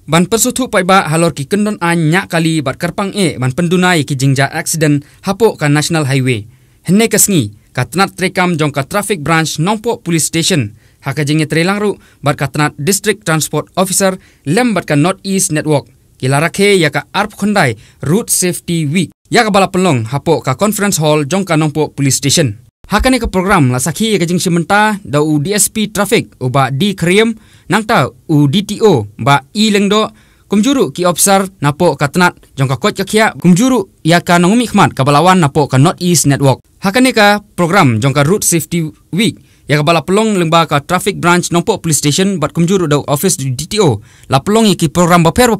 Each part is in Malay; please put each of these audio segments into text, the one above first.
Ban persutu paiba halor ki kendon an nyak kali bat karpang ban pendunai ki jingja accident hapok ka National Highway. Henne kasngi katnat trekam jong ka traffic branch Nongpo Police Station. Haka jingnya trelang ru bat katnat District Transport Officer lem bat ka North East Network. Kila rakhe ya ka Arp Khondai Route Safety Week. Ya ka bala pelong hapok ka Conference Hall jong ka Nongpo Police Station. Hakane ka program la sakhi ya ka jing simenta da u DSP Traffic uba di Kriem nangta u DTO ba I lengdo kumjuru ki officer napo katnat jong ka kot ka khia kumjuru ya ka nongmi khmat ka balawan napo ka North East Network. Hakane ka program jong ka Route Safety Week ya ka bala pelong lengba ka Traffic Branch Nongpo Police Station bat kumjuru da office di DTO la pelong ki program baper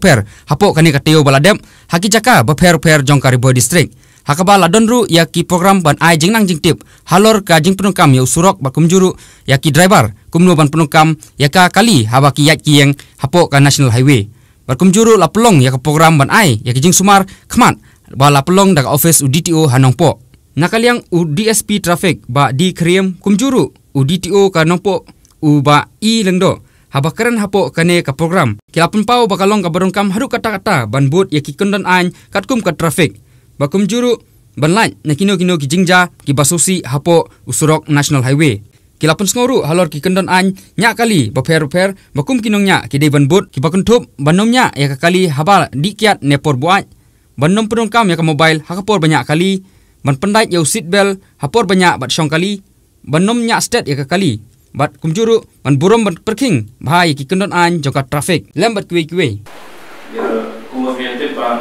hapo kane ka teo baladem haki jaka baper jong ka Ribo District. Hakabala donru ya ki program ban ai jing nang jing tip halor ka jing penungkam ya usurok ba kumjuru ya ki driver kumnu ban penungkam ya ka kali haba ki yat ki yang hapo ka National Highway ba kumjuru la pelong ya ka program ban ai ya ki jing sumar khmat ba la pelong da office UDTO Hanongpo nakaliang DSP Traffic ba di Kriem kumjuru UDTO ka Nongpo u ba I lengdo haba keren hapo kane ka program kilapun pau bakalong ka berungkam haru kata-kata ban but ya ki kondon an katkum ka traffic bakum juru banlaj na kino ki jingja ki basusi hapo usurok National Highway. Kilapun sengoru halor ki kendon an nya kali baper bakum kinong nya ki dei banbut ki bakuntup banom nya ya kali habal dikiat nepor buat banom penungkam ya ka mobile hakapor banyak kali ban pendai ya seat belt hapor banyak bat syong kali banom nya state ya kali bat kumjuru ban burom ban parking bahai ki kendon an joka traffic lembat kuwe ya kuma fiate ba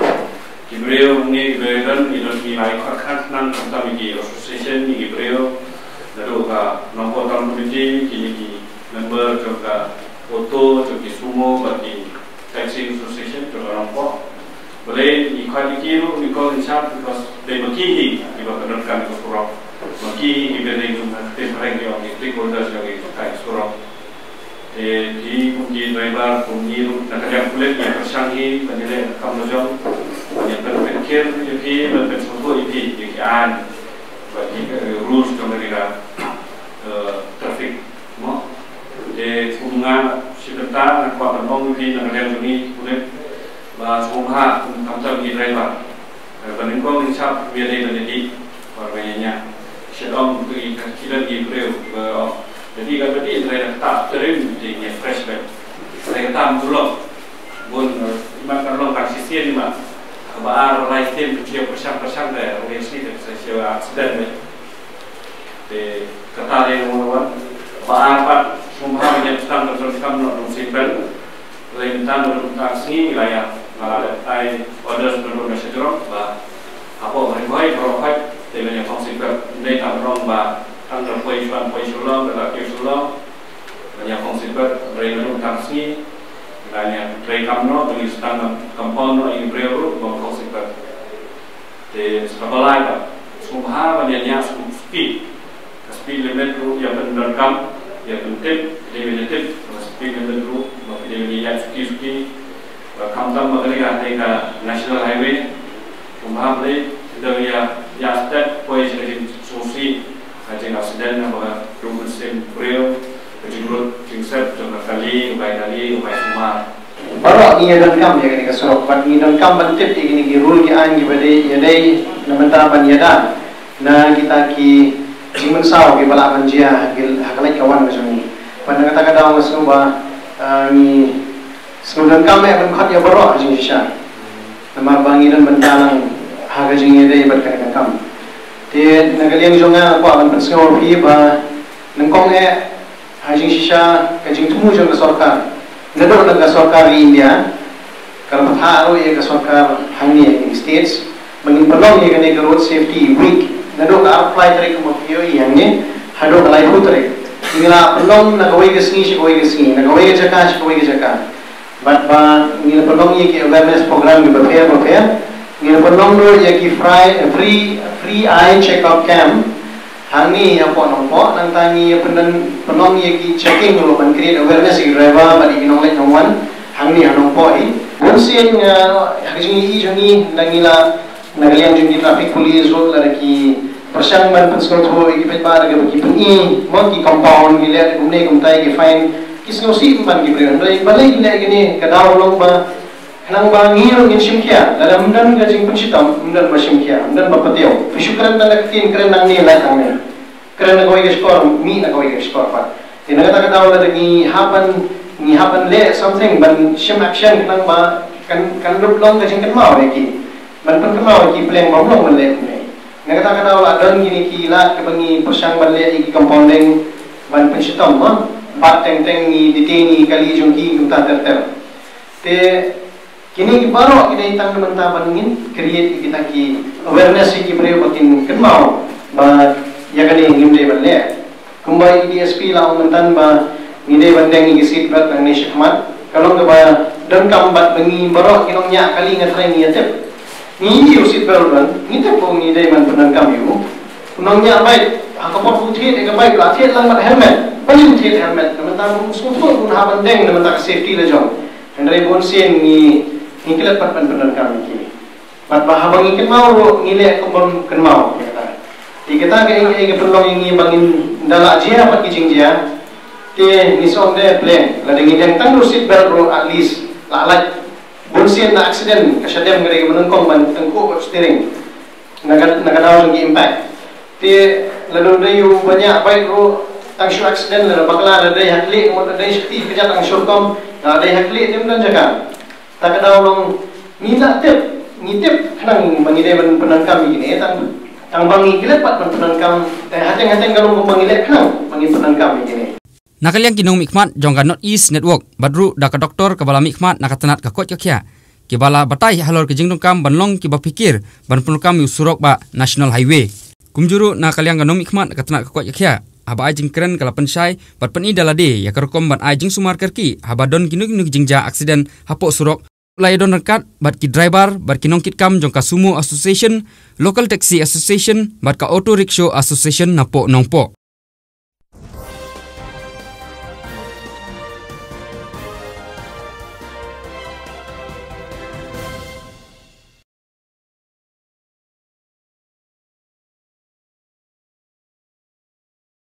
Gibreo ni Gibreo idon ki mai khakhat nang kami ki association ni Gibreo lalu ka Nongpo Town Committee ki member juga auto juga sumo bagi taxi association juga Nongpo boleh ikut kiru ikut insaf because they bagi di bawah kan ko surau bagi ibere juga tempat yang di stakeholders yang kai surau di kunci driver kunci nak kerja kulit yang tersangi banyak kamujong yang terpikir jadi berpengaruh itu dikian bagi rules kemerdekaan traffic mo de bunga sebentar nak buat penolong di negara ini boleh bahas bunga tentang di driver peningkong insaf biar menjadi warnanya sedang untuk kita di Breu jadi kalau di driver tak terim di fresh back saya kata dulu pun makan long kasih ni mak baar lifetime kecil persang dah orang sini saya accident de kata yang orang baar pat semua yang sedang terjadi nak musibah lain tanpa sini wilayah malah ai order sebelum masih teruk bah apa mereka provide dengan yang musibah ini tak orang bah antara poin sulam dan laki sulam banyak musibah mereka sini hanya rekam no dengan standar kampung no ini berlaku bangkok sekitar di sekolah itu semua banyak speed limit tu yang berrekam yang penting limited speed limit tu maknanya yang suki kampung mereka ada National Highway semua boleh dari ya step poin jadi susi ada accident apa rumah sim real jurut jingset jumlah kali semua baru ini dan kam ya ketika sorok pan ini dan kam bentuk ini rule ki an ki bade yadai namanta pan yada na kita ki jimen saw ki bala banjia hakalai kawan macam ni pan kata daw masu ba ni sudan kam ya ban khat ya baru jing shisha nama bangi dan bendalang haga jing yadai bat kana kam te nagaliang jonga ko akan penskor pi ba nangkong hajing shisha kajing tumu jong sarkar nador daga sarkar India kalau patharu ye ka sarkar hangni states mangin palong ye kane road safety week nador ka apply tare ko mafio yangne hado kalai hutre ngila palong na gawai gasni na gawai jaka but ba ngila palong ye ki awareness program ni prepare ngila palong do ye ki free eye check up camp Hangi yang pon nang tangi penong ye ki checking lo ban create awareness ki driver bali knowledge nongwan hangi hanongpo I bunsin hajing I jongi nangila nagaliang jongi traffic police road la ki persang ban penskor tho ki petbar ga ki puni mo ki compound ki le gumne gumtai ki fine kisno si ban ki bre balai ki le ni kadaw long ba Kenang bangil in simkia dalam dan gajing pensitam dan basimkia dan bapatio. Pisukaran dan nakitin keren nang nila tang ni. Keren na kawai skor mi na kawai skor pa. Ina kata kata wala ni haban le something ban sim action kenang ba kan lublong gajing kan mau ki. Ban kan mau ki pleng bomlong ban le ni. Ina kata kata wala dan gini ki la ke bangi persang ban le ki compounding ban pensitam ma. Bat teng ni diteni kali jongki kita terter. Te kini baru kita hitang teman-teman ingin create kita ki awareness ki beri batin kenal ba ya kani ngimde balle kumbai DSP la mentan ba ngide bandeng ngisit bat nang ni syahmat kalau ke ba dan kambat bengi baru kinong nya kali ngatrai ni atep ni usit baru dan ngite po ngide man penan kamiu kunong nya baik akapor putih de baik la thiet lang mat helmet paling thiet helmet teman-teman musuh pun ha bandeng teman-teman safety la jong hendai bon sen ni ingkilat pat benar kami kini. Pat bahabang ingkit mau ngilek kembon ken mau kata. Di kita ke perlu ingi bangin dala jia pat kicing jia. Te nisong de plan la dengi den tang seat belt bro at least la alat bonsian na accident kasadem ngere menengkong ban tengku steering. Nagadaw ng impact. Te lalu dayu banyak baik bro tang show accident la bakla da day hakli mo da day shakti kejat ang shortcom da day hakli tem dan jaga. Tak ada orang minta ngitip kenang mengide penangkam ini tang bangi kilat pat penangkam hateng kalau mengile kenang bangi penangkam ini. Nakaliang kinong mikmat jongga North East Network badru daka doktor kabala mikmat nakatanat ka kot kya kibala batai halor ke jingdongkam banlong kiba pikir ban penangkam usurok ba National Highway kumjuru nakaliang ganong mikmat nakatanat ka kot kya haba ajing keren kala pensai bat peni dalade ya kerkom ban ajing sumar kerki haba don kinuk jingja aksiden hapok surok lai don rekat bat ki driver bat kinong kit kam jongka sumo association local taxi association bat ka auto rickshaw association napo nongpo